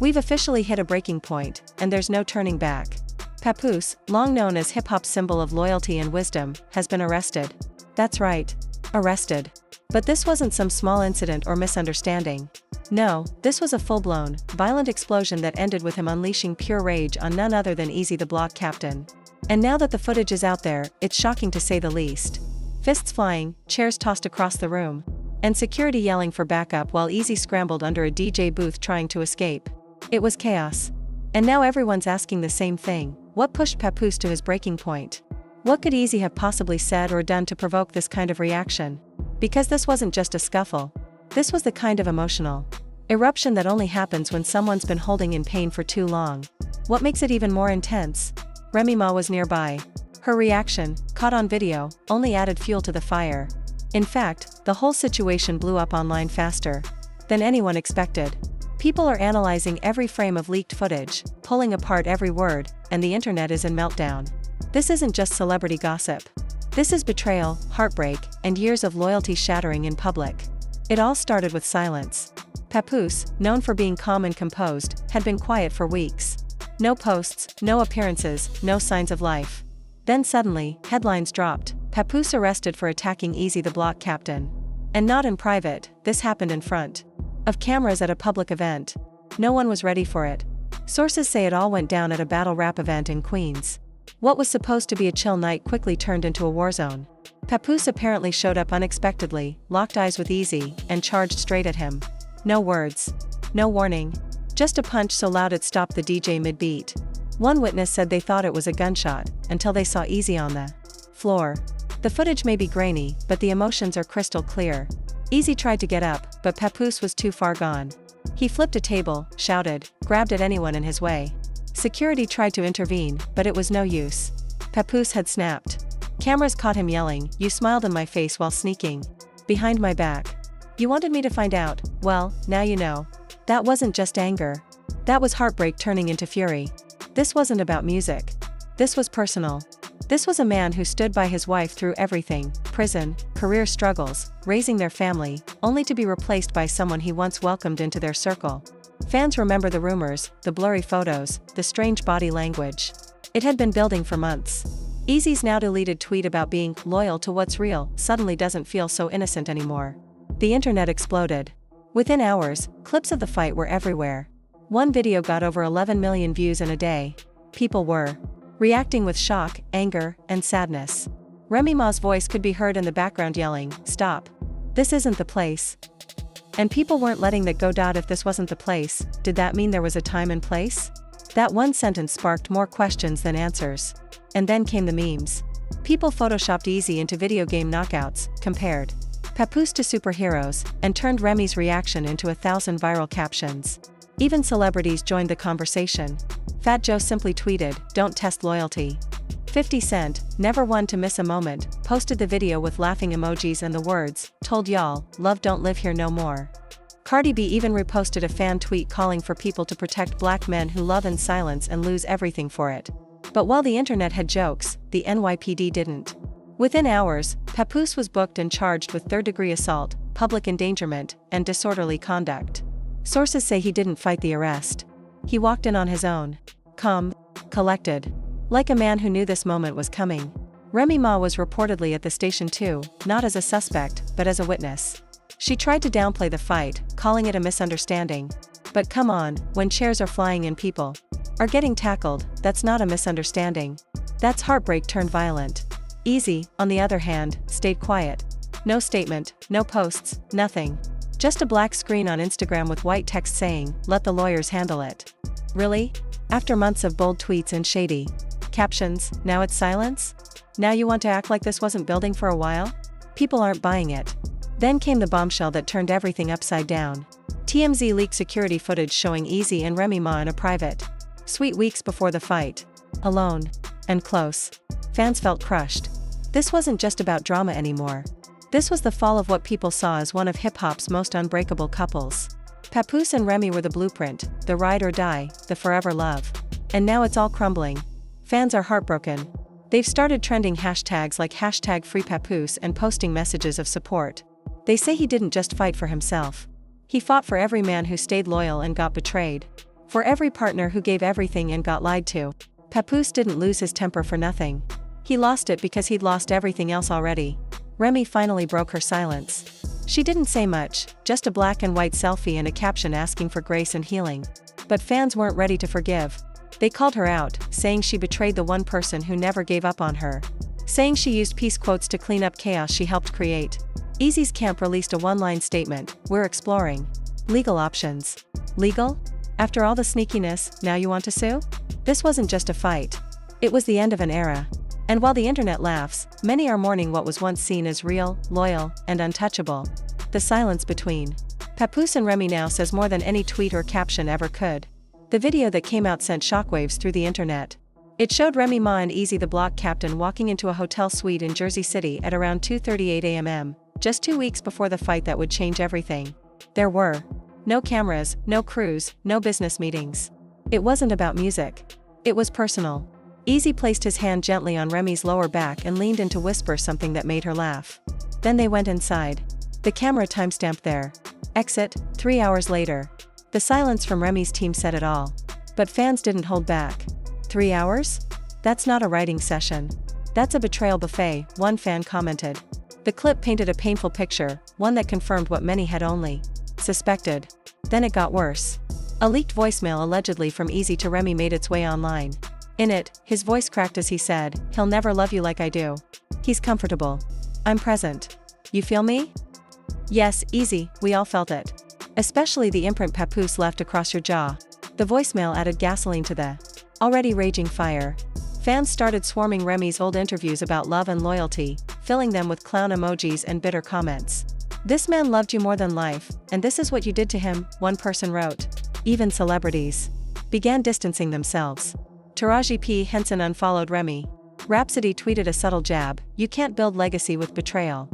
We've officially hit a breaking point, and there's no turning back. Papoose, long known as hip-hop's symbol of loyalty and wisdom, has been arrested. That's right. Arrested. But this wasn't some small incident or misunderstanding. No, this was a full-blown, violent explosion that ended with him unleashing pure rage on none other than Eazy the Block Captain. And now that the footage is out there, it's shocking to say the least. Fists flying, chairs tossed across the room, and security yelling for backup while Eazy scrambled under a DJ booth trying to escape. It was chaos. And now everyone's asking the same thing: what pushed Papoose to his breaking point? What could Eazy have possibly said or done to provoke this kind of reaction? Because this wasn't just a scuffle. This was the kind of emotional eruption that only happens when someone's been holding in pain for too long. What makes it even more intense? Remy Ma was nearby. Her reaction, caught on video, only added fuel to the fire. In fact, the whole situation blew up online faster than anyone expected. People are analyzing every frame of leaked footage, pulling apart every word, and the internet is in meltdown. This isn't just celebrity gossip. This is betrayal, heartbreak, and years of loyalty shattering in public. It all started with silence. Papoose, known for being calm and composed, had been quiet for weeks. No posts, no appearances, no signs of life. Then suddenly, headlines dropped: Papoose arrested for attacking Eazy the Block Captain. And not in private, this happened in front of cameras at a public event. No one was ready for it. Sources say it all went down at a battle rap event in Queens. What was supposed to be a chill night quickly turned into a war zone. Papoose apparently showed up unexpectedly, locked eyes with Eazy, and charged straight at him. No words. No warning. Just a punch so loud it stopped the DJ mid-beat. One witness said they thought it was a gunshot, until they saw Eazy on the floor. The footage may be grainy, but the emotions are crystal clear. Eazy tried to get up, but Papoose was too far gone. He flipped a table, shouted, grabbed at anyone in his way. Security tried to intervene, but it was no use. Papoose had snapped. Cameras caught him yelling, "You smiled in my face while sneaking behind my back. You wanted me to find out, well, now you know." That wasn't just anger. That was heartbreak turning into fury. This wasn't about music. This was personal. This was a man who stood by his wife through everything: prison, career struggles, raising their family, only to be replaced by someone he once welcomed into their circle. Fans remember the rumors, the blurry photos, the strange body language. It had been building for months. Eazy's now deleted tweet about being loyal to what's real suddenly doesn't feel so innocent anymore. The internet exploded. Within hours, clips of the fight were everywhere. One video got over 11 million views in a day. People were reacting with shock, anger, and sadness. Remy Ma's voice could be heard in the background yelling, "Stop. This isn't the place." And people weren't letting that go. If this wasn't the place, did that mean there was a time and place? That one sentence sparked more questions than answers. And then came the memes. People photoshopped Eazy into video game knockouts, compared Papoose to superheroes, and turned Remy's reaction into 1,000 viral captions. Even celebrities joined the conversation. Fat Joe simply tweeted, "Don't test loyalty." 50 Cent, never one to miss a moment, posted the video with laughing emojis and the words, "Told y'all, love don't live here no more." Cardi B even reposted a fan tweet calling for people to protect black men who love in silence and lose everything for it. But while the internet had jokes, the NYPD didn't. Within hours, Papoose was booked and charged with third-degree assault, public endangerment, and disorderly conduct. Sources say he didn't fight the arrest. He walked in on his own. Calm, collected. Like a man who knew this moment was coming. Remy Ma was reportedly at the station too, not as a suspect, but as a witness. She tried to downplay the fight, calling it a misunderstanding. But come on, when chairs are flying and people are getting tackled, that's not a misunderstanding. That's heartbreak turned violent. Eazy, on the other hand, stayed quiet. No statement, no posts, nothing. Just a black screen on Instagram with white text saying, "Let the lawyers handle it." Really? After months of bold tweets and shady captions, now it's silence? Now you want to act like this wasn't building for a while? People aren't buying it. Then came the bombshell that turned everything upside down. TMZ leaked security footage showing Eazy and Remy Ma in a private suite weeks before the fight. Alone. And close. Fans felt crushed. This wasn't just about drama anymore. This was the fall of what people saw as one of hip-hop's most unbreakable couples. Papoose and Remy were the blueprint, the ride or die, the forever love. And now it's all crumbling. Fans are heartbroken. They've started trending hashtags like #FreePapoose and posting messages of support. They say he didn't just fight for himself. He fought for every man who stayed loyal and got betrayed. For every partner who gave everything and got lied to. Papoose didn't lose his temper for nothing. He lost it because he'd lost everything else already. Remy finally broke her silence. She didn't say much, just a black and white selfie and a caption asking for grace and healing. But fans weren't ready to forgive. They called her out, saying she betrayed the one person who never gave up on her. Saying she used peace quotes to clean up chaos she helped create. Eazy's camp released a one-line statement: "We're exploring legal options." Legal? After all the sneakiness, now you want to sue? This wasn't just a fight. It was the end of an era. And while the internet laughs, many are mourning what was once seen as real, loyal, and untouchable. The silence between Papoose and Remy now says more than any tweet or caption ever could. The video that came out sent shockwaves through the internet. It showed Remy Ma and Eazy The Block Captain walking into a hotel suite in Jersey City at around 2:38 a.m., just 2 weeks before the fight that would change everything. There were no cameras, no crews, no business meetings. It wasn't about music. It was personal. Eazy placed his hand gently on Remy's lower back and leaned in to whisper something that made her laugh. Then they went inside. The camera timestamped there. Exit, 3 hours later. The silence from Remy's team said it all. But fans didn't hold back. 3 hours? That's not a writing session. That's a betrayal buffet, one fan commented. The clip painted a painful picture, one that confirmed what many had only suspected. Then it got worse. A leaked voicemail allegedly from Eazy to Remy made its way online. In it, his voice cracked as he said, "He'll never love you like I do. He's comfortable. I'm present. You feel me?" Yes, Eazy, we all felt it. Especially the imprint Papoose left across your jaw. The voicemail added gasoline to the already raging fire. Fans started swarming Remy's old interviews about love and loyalty, filling them with clown emojis and bitter comments. "This man loved you more than life, and this is what you did to him," one person wrote. Even celebrities began distancing themselves. Taraji P. Henson unfollowed Remy. Rhapsody tweeted a subtle jab: "You can't build legacy with betrayal."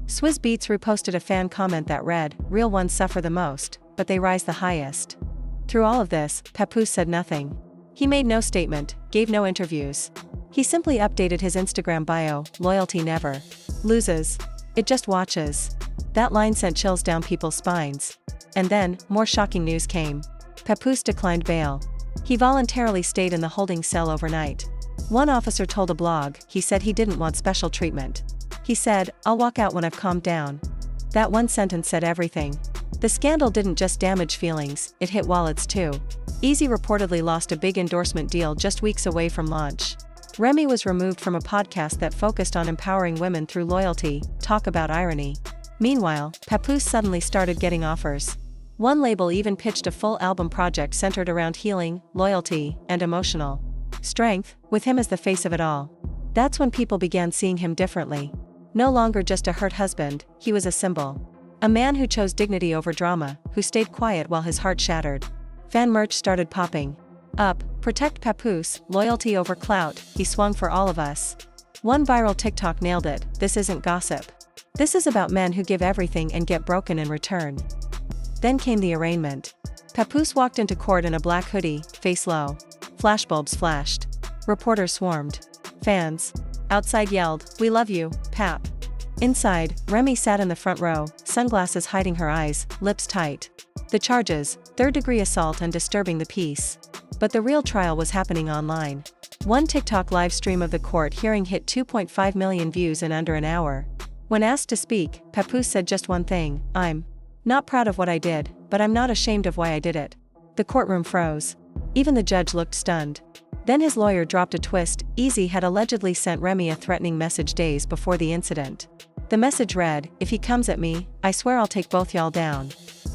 Swizz Beatz reposted a fan comment that read, "Real ones suffer the most, but they rise the highest." Through all of this, Papoose said nothing. He made no statement, gave no interviews. He simply updated his Instagram bio: "Loyalty never loses. It just watches." That line sent chills down people's spines. And then, more shocking news came. Papoose declined bail. He voluntarily stayed in the holding cell overnight. One officer told a blog he said he didn't want special treatment. He said, "I'll walk out when I've calmed down." That one sentence said everything. The scandal didn't just damage feelings, it hit wallets too. Eazy reportedly lost a big endorsement deal just weeks away from launch. Remy was removed from a podcast that focused on empowering women through loyalty. Talk about irony. Meanwhile, Papoose suddenly started getting offers. One label even pitched a full album project centered around healing, loyalty, and emotional strength, with him as the face of it all. That's when people began seeing him differently. No longer just a hurt husband, he was a symbol. A man who chose dignity over drama, who stayed quiet while his heart shattered. Fan merch started popping up: "Protect Papoose, loyalty over clout, he swung for all of us." One viral TikTok nailed it: "This isn't gossip. This is about men who give everything and get broken in return." Then came the arraignment. Papoose walked into court in a black hoodie, face low. Flashbulbs flashed. Reporters swarmed. Fans outside yelled, "We love you, Pap." Inside, Remy sat in the front row, sunglasses hiding her eyes, lips tight. The charges: third-degree assault and disturbing the peace. But the real trial was happening online. One TikTok live stream of the court hearing hit 2.5 million views in under an hour. When asked to speak, Papoose said just one thing: "I'm not proud of what I did, but I'm not ashamed of why I did it." The courtroom froze. Even the judge looked stunned. Then his lawyer dropped a twist: Eazy had allegedly sent Remy a threatening message days before the incident. The message read, "If he comes at me, I swear I'll take both y'all down."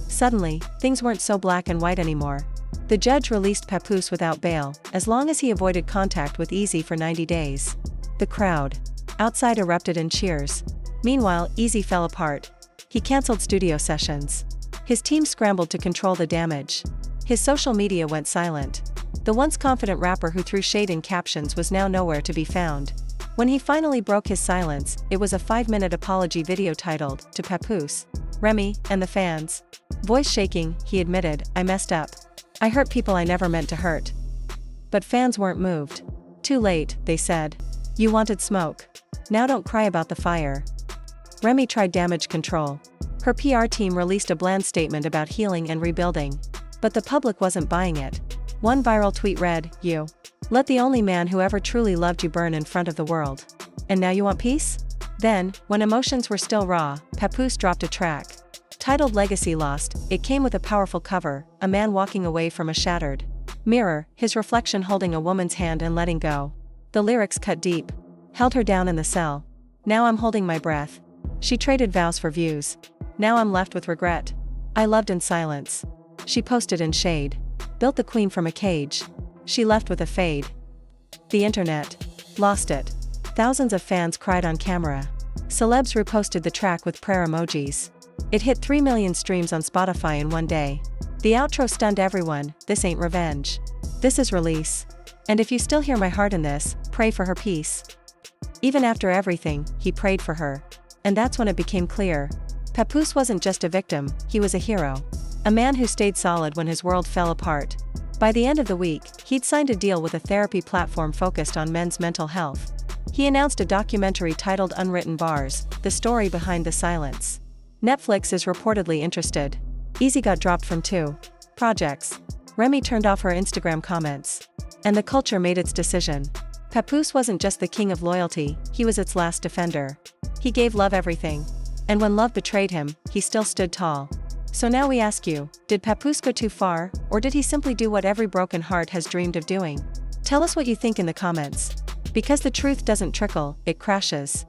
Suddenly, things weren't so black and white anymore. The judge released Papoose without bail, as long as he avoided contact with Eazy for 90 days. The crowd outside erupted in cheers. Meanwhile, Eazy fell apart. He cancelled studio sessions. His team scrambled to control the damage. His social media went silent. The once confident rapper who threw shade in captions was now nowhere to be found. When he finally broke his silence, it was a 5-minute apology video titled, "To Papoose, Remy, and the fans." Voice shaking, he admitted, "I messed up. I hurt people I never meant to hurt." But fans weren't moved. "Too late," they said. "You wanted smoke. Now don't cry about the fire." Remy tried damage control. Her PR team released a bland statement about healing and rebuilding. But the public wasn't buying it. One viral tweet read, "You let the only man who ever truly loved you burn in front of the world. And now you want peace?" Then, when emotions were still raw, Papoose dropped a track. Titled Legacy Lost, it came with a powerful cover, a man walking away from a shattered mirror, his reflection holding a woman's hand and letting go. The lyrics cut deep. Held her down in the cell. Now I'm holding my breath. She traded vows for views. Now I'm left with regret. I loved in silence. She posted in shade. Built the queen from a cage. She left with a fade. The internet lost it. Thousands of fans cried on camera. Celebs reposted the track with prayer emojis. It hit 3 million streams on Spotify in one day. The outro stunned everyone. This ain't revenge. This is release. And if you still hear my heart in this, pray for her peace. Even after everything, he prayed for her. And that's when it became clear. Papoose wasn't just a victim, he was a hero. A man who stayed solid when his world fell apart. By the end of the week, he'd signed a deal with a therapy platform focused on men's mental health. He announced a documentary titled Unwritten Bars, the story behind the silence. Netflix is reportedly interested. Eazy got dropped from 2 projects. Remy turned off her Instagram comments. And the culture made its decision. Papoose wasn't just the king of loyalty, he was its last defender. He gave love everything. And when love betrayed him, he still stood tall. So now we ask you, did Papoose go too far, or did he simply do what every broken heart has dreamed of doing? Tell us what you think in the comments. Because the truth doesn't trickle, it crashes.